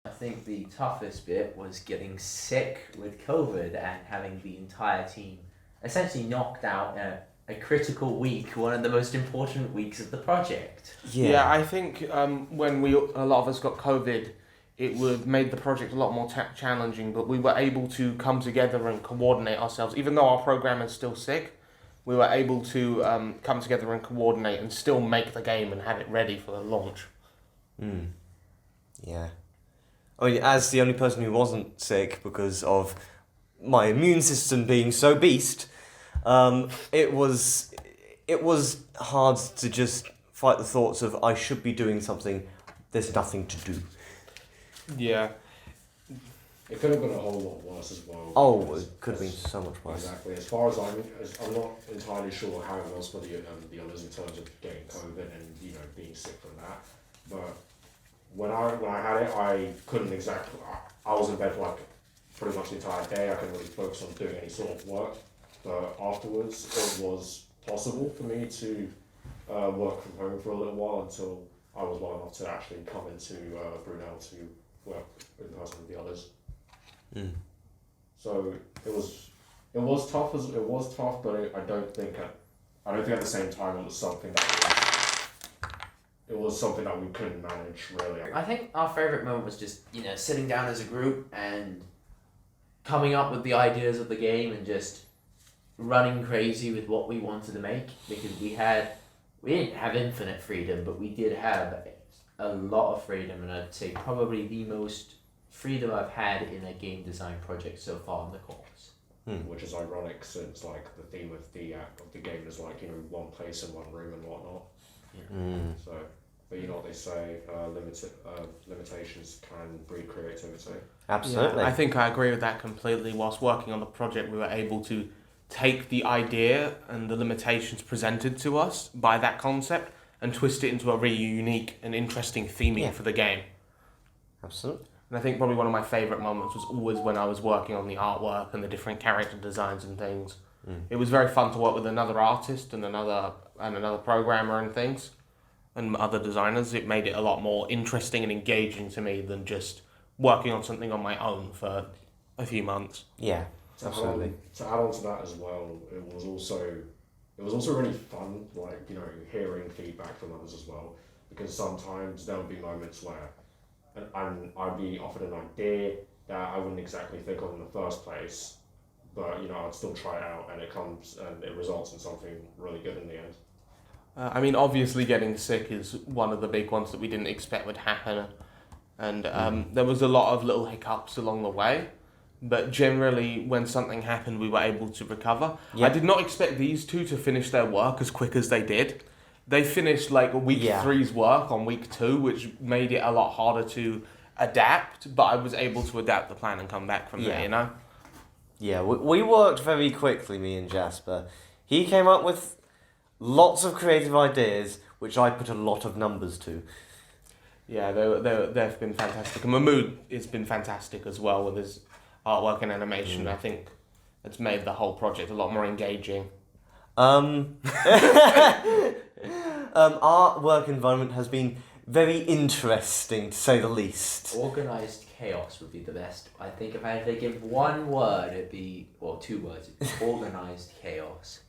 I think the toughest bit was getting sick with COVID and having the entire team essentially knocked out a critical week, one of the most important weeks of the project. Yeah, I think when a lot of us got COVID, it would made the project a lot more challenging, but we were able to come together and coordinate ourselves. Even though our programmer's still sick, we were able to come together and coordinate and still make the game and have it ready for the launch. Yeah. I mean, as the only person who wasn't sick because of my immune system being so beast, it was hard to just fight the thoughts of I should be doing something, there's nothing to do. Yeah. It could have been a whole lot worse as well. Oh, it could have been so much worse. Exactly. As far as I'm not entirely sure how it was for the others in terms of getting COVID and being sick from that. But when I had it, I couldn't exactly. I was in bed for like pretty much the entire day. I couldn't really focus on doing any sort of work. But afterwards, it was possible for me to work from home for a little while until I was well enough to actually come into Brunel to work in person with the others. So it was tough, but I don't think at the same time it was something that we couldn't manage really. I think our favourite moment was just, sitting down as a group and coming up with the ideas of the game and just running crazy with what we wanted to make, because we didn't have infinite freedom, but we did have a lot of freedom, and I'd say probably the most freedom I've had in a game design project so far in the course. Which is ironic since the theme of the game is one place in one room and whatnot. So, but you know what they say, limitations can breed creativity. Absolutely. Yeah, I think I agree with that completely. Whilst working on the project, we were able to take the idea and the limitations presented to us by that concept and twist it into a really unique and interesting theming for the game. Absolutely. And I think probably one of my favourite moments was always when I was working on the artwork and the different character designs and things. It was very fun to work with another artist and another programmer and things, and other designers. It made it a lot more interesting and engaging to me than just working on something on my own for a few months. Yeah, absolutely. To add on to that as well, it was also really fun, hearing feedback from others as well, because sometimes there would be moments where I'd be offered an idea that I wouldn't exactly think of in the first place, but I'd still try it out, and it results in something really good in the end. Obviously getting sick is one of the big ones that we didn't expect would happen, and there was a lot of little hiccups along the way, but generally when something happened we were able to recover. I did not expect these two to finish their work as quick as they did. They finished week 3's work on week 2, which made it a lot harder to adapt, but I was able to adapt the plan and come back from there, Yeah, we worked very quickly, me and Jasper. He came up with lots of creative ideas, which I put a lot of numbers to. Yeah, they've been fantastic. And Mahmood has been fantastic as well with his artwork and animation. I think it's made the whole project a lot more engaging. Our work environment has been very interesting, to say the least. Organised chaos would be the best. I think if I had to give one word, it'd be, 2 words, organised chaos.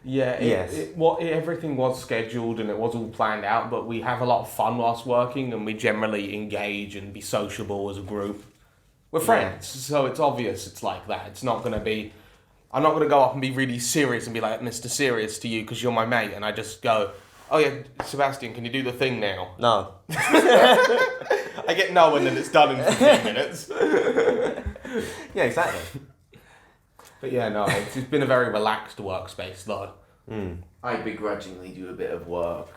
Yeah, everything was scheduled and it was all planned out, but we have a lot of fun whilst working, and we generally engage and be sociable as a group. We're friends, so it's obvious it's like that. It's not going to be... I'm not going to go up and be really serious and be like, Mr. Serious to you because you're my mate, and I just go, oh yeah, Sebastian, can you do the thing now? No. I get no, and then it's done in 15 minutes. Yeah, exactly. But yeah, no, it's been a very relaxed workspace though. I begrudgingly do a bit of work.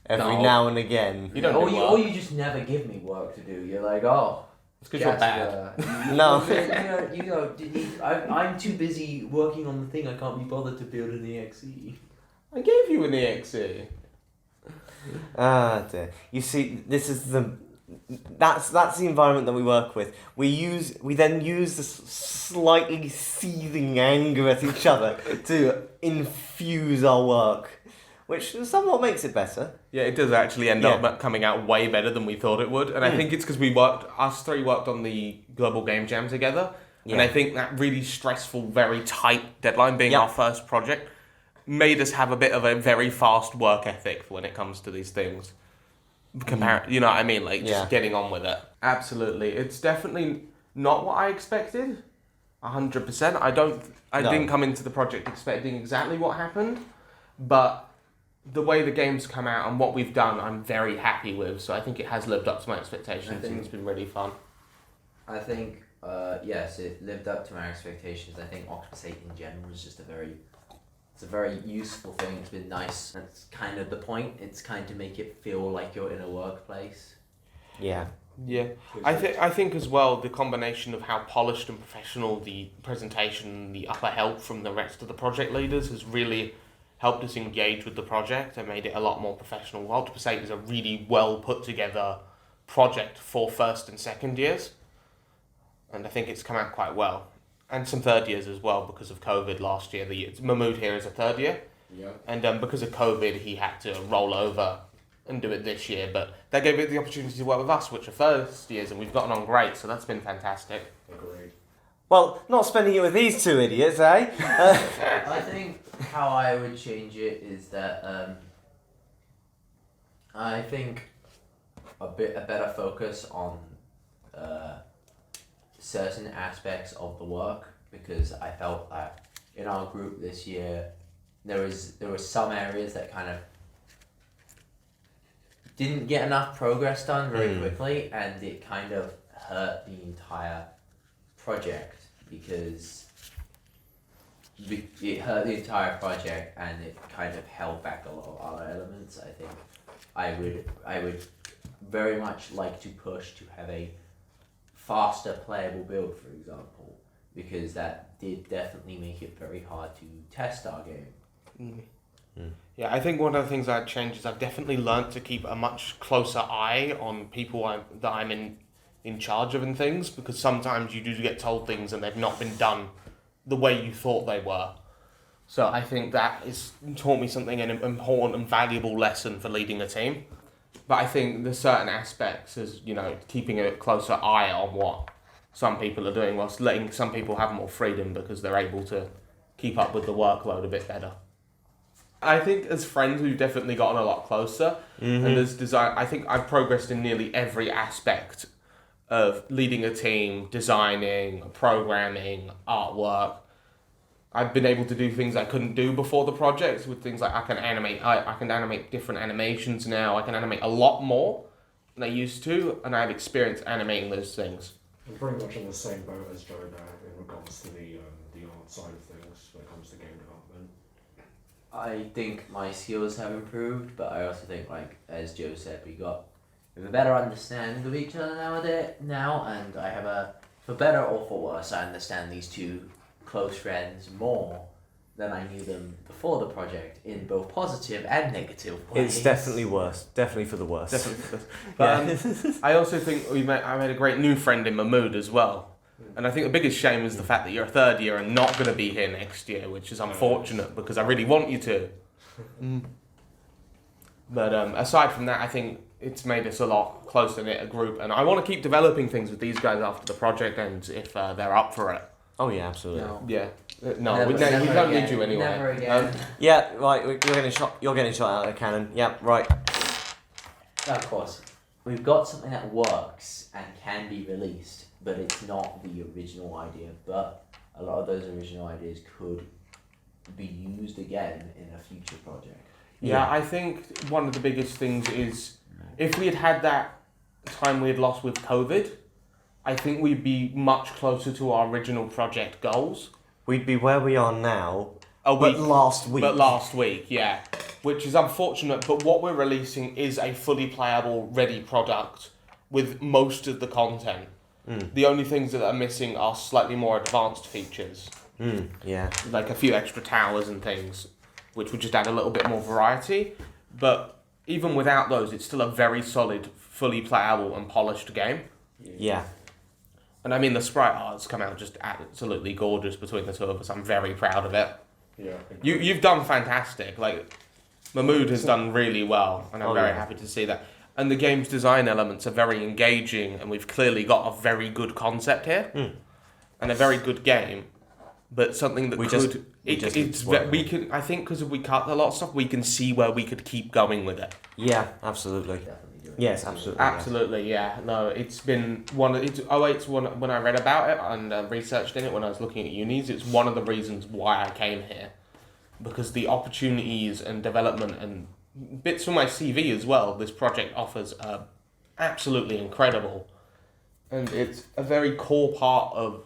Every now and again. You don't or you just never give me work to do. You're like, it's because you're bad. No. I'm too busy working on the thing. I can't be bothered to build an EXE. I gave you an EXE. Ah dear. You see, that's the environment that we work with. We then use this slightly seething anger at each other to infuse our work which somewhat makes it better. Yeah, it does actually end up coming out way better than we thought it would. And I think it's because us three worked on the Global Game Jam together. And I think that really stressful, very tight deadline being our first project made us have a bit of a very fast work ethic when it comes to these things. You know what I mean? Like, just getting on with it. Absolutely. It's definitely not what I expected. 100%. I didn't come into the project expecting exactly what happened. But the way the game's come out and what we've done, I'm very happy with. So I think it has lived up to my expectations and it's been really fun. I think, yes, it lived up to my expectations. I think Octopus 8 in general is just it's a very useful thing. It's been nice. That's kind of the point. It's kind of make it feel like you're in a workplace. Yeah. Yeah, I think as well the combination of how polished and professional the presentation, the upper help from the rest of the project leaders has really helped us engage with the project and made it a lot more professional. Octopus 8 is a really well put together project for first and second years, and I think it's come out quite well. And some third years as well because of COVID last year. Mahmood here is a third year, and because of COVID he had to roll over and do it this year, but that gave it the opportunity to work with us, which are first years, and we've gotten on great, so that's been fantastic. Agreed. Well, not spending it with these two idiots, eh? I think how I would change it is that I think a better focus on certain aspects of the work, because I felt that in our group this year there were some areas that kind of didn't get enough progress done very quickly, and it kind of hurt the entire project because it hurt the entire project and it kind of held back a lot of other elements. I think I would very much like to push to have a faster playable build, for example, because that did definitely make it very hard to test our game. Yeah, I think one of the things I'd change is I've definitely learnt to keep a much closer eye on people that I'm in charge of and things, because sometimes you do get told things and they've not been done the way you thought they were. So I think that has taught me something, an important and valuable lesson for leading a team. But I think there's certain aspects as, keeping a closer eye on what some people are doing whilst letting some people have more freedom because they're able to keep up with the workload a bit better. I think as friends we've definitely gotten a lot closer, and as design, I think I've progressed in nearly every aspect of leading a team, designing, programming, artwork. I've been able to do things I couldn't do before the project, with things like I can animate different animations now. I can animate a lot more than I used to, and I have experience animating those things. I'm pretty much in the same boat as Joe there in regards to the art side of things when it comes to game development. I think my skills have improved, but I also think, like as Joe said, we have a better understanding of each other now, and I have for better or for worse, I understand these two close friends more than I knew them before the project, in both positive and negative ways. It's definitely worse. Definitely for the worse. Definitely for this. But I also think I made a great new friend in Mahmood as well. And I think the biggest shame is the fact that you're a third year and not going to be here next year, which is unfortunate because I really want you to. But aside from that, I think it's made us a lot closer knit a group, and I want to keep developing things with these guys after the project ends if they're up for it. Oh yeah, absolutely. No. Yeah. We Never don't again. need you anyway. Never again. Yeah, right. You're getting shot out of the cannon. Yeah, right. Now, of course, we've got something that works and can be released, but it's not the original idea. But a lot of those original ideas could be used again in a future project. Yeah, I think one of the biggest things is if we had that time we had lost with COVID, I think we'd be much closer to our original project goals. We'd be where we are now. But last week, yeah. Which is unfortunate, but what we're releasing is a fully playable, ready product with most of the content. The only things that are missing are slightly more advanced features. Yeah. Like a few extra towers and things, which would just add a little bit more variety. But even without those, it's still a very solid, fully playable and polished game. Yeah. And I mean, the sprite art's come out just absolutely gorgeous between the two of us. I'm very proud of it. Yeah. You've done fantastic. Like, Mahmood has done really well, and I'm very happy to see that. And the game's design elements are very engaging, and we've clearly got a very good concept here, and a very good game. But something that we can. I think because we cut a lot of stuff, we can see where we could keep going with it. Yeah, absolutely. Yes, absolutely. Absolutely, yeah. No, it's been one. It's one when I read about it and researched in it when I was looking at unis. It's one of the reasons why I came here, because the opportunities and development and bits for my CV as well. This project offers are absolutely incredible, and it's a very core part of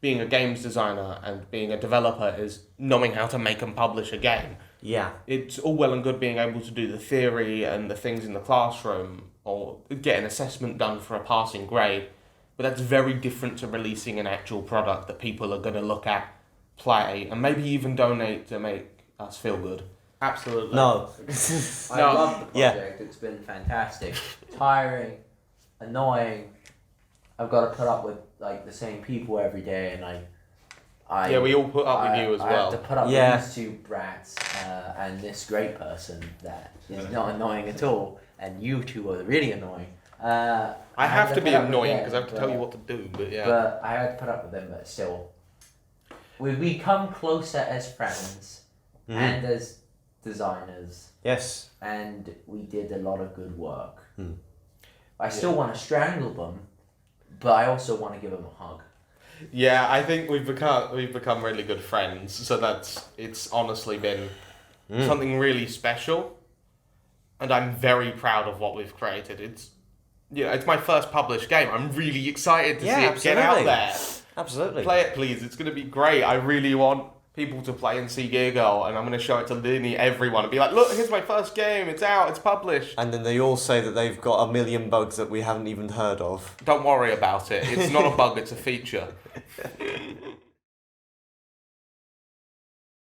being a games designer and being a developer is knowing how to make and publish a game. Yeah. It's all well and good being able to do the theory and the things in the classroom or get an assessment done for a passing grade, but that's very different to releasing an actual product that people are going to look at, play, and maybe even donate to make us feel good. Absolutely. No. I love the project. It's been fantastic. Tiring, annoying. I've got to put up with like the same people every day, and we all put up with you as well. I have to put up with these two brats and this great person that is not annoying at all, and you two are really annoying. I have to be annoying because I have to tell you what to do, but yeah. But I had to put up with them, but still. We become closer as friends and as designers. Yes. And we did a lot of good work. I still want to strangle them, but I also want to give them a hug. Yeah, I think we've become really good friends. So it's honestly been something really special, and I'm very proud of what we've created. It's my first published game. I'm really excited to see it get out there. Absolutely. Play it, please. It's going to be great. I really want people to play and see Gear Girl, and I'm going to show it to literally everyone and be like, look, here's my first game. It's out. It's published. And then they all say that they've got a million bugs that we haven't even heard of. Don't worry about it. It's not a bug. It's a feature.